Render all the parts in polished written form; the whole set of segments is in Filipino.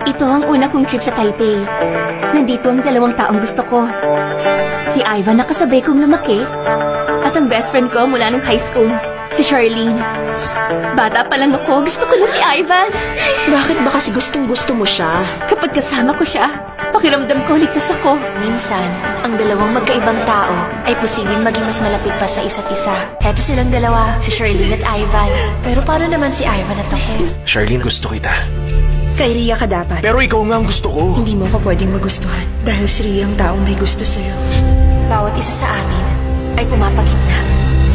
Ito ang una kong trip sa Taipei. Nandito ang dalawang taong gusto ko. Si Ivan na kasabay kong lumaki at ang best friend ko mula nung high school, si Charlene. Bata pa lang ako, gusto ko na si Ivan. Bakit ba kasi gustong-gusto mo siya? Kapag kasama ko siya, pakiramdam ko ligtas ako. Minsan, ang dalawang magkaibang tao ay posibleng maging mas malapit pa sa isa't isa. Heto silang dalawa, si Charlene at Ivan. Pero paano naman si Ivan at ako? Charlene, gusto kita. Kay Ria ka dapat. Pero ikaw nga ang gusto ko. Hindi mo ko pwedeng magustuhan dahil si Ria ang taong may gusto sa'yo. Bawat isa sa amin ay pumapagitna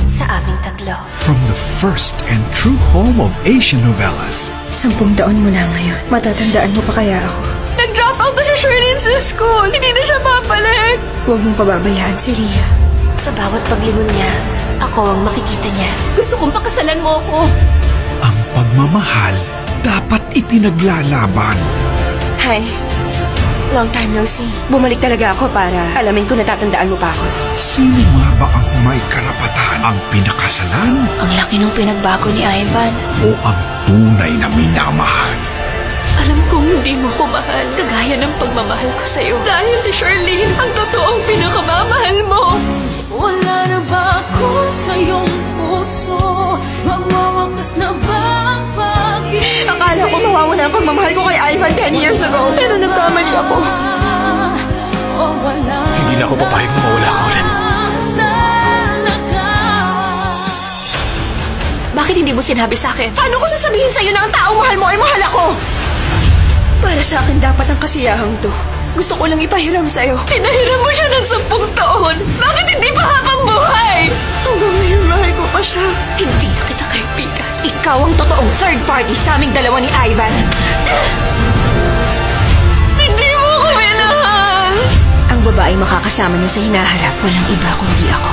sa aming tatlo. From the first and true home of Asian novellas. 10 taon mo na ngayon. Matatandaan mo pa kaya ako? Nag-drop out na si Charlene sa school. Hindi na siya babalik. Huwag mong pababayaan si Ria. Sa bawat paglingon niya, ako ang makikita niya. Gusto kong pakasalan mo ako. Ang pagmamahal dapat ipinaglalaban. Hi. Long time no see. Bumalik talaga ako para alamin kung natatandaan mo pa ako. Sino nga ba ang may karapatan? Ang pinakasalan Ang laki ng pinagbago ni Ivan. o ang tunay na minamahal? Alam kong hindi mo ko mahal, kagaya ng pagmamahal ko sa'yo. Dahil si Charlene ang totoong pinakamamahal mo. Wala na ba ako sa iyong puso? Magwawakas na ba ang pag-ibig? Akala ko mawawala ang pagmamahal ko kay Ivan 10 years ago. Pero nagkamali ako. Hindi na ako papayag na mawala ka ulit. Bakit hindi mo sinabi sa akin? Paano ko sasabihin sa'yo na ang taong mahal mo ay mahal ako? Para sa akin dapat ang kasiyahang to. Gusto ko lang ipahiram sa'yo. Pinahiram mo siya ng 10 taon. Bakit hindi pa habang buhay? Hanggang ngayon mahal ko pa siya. Hindi na kita kaibigan. Ikaw ang totoong third party sa aming dalawa ni Ivan. Hindi mo ko minahal. Ang babaeng makakasama niya sa hinaharap, walang iba kundi ako.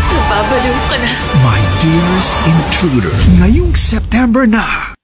Nababaliw ka na. My dearest intruder, ngayong September na.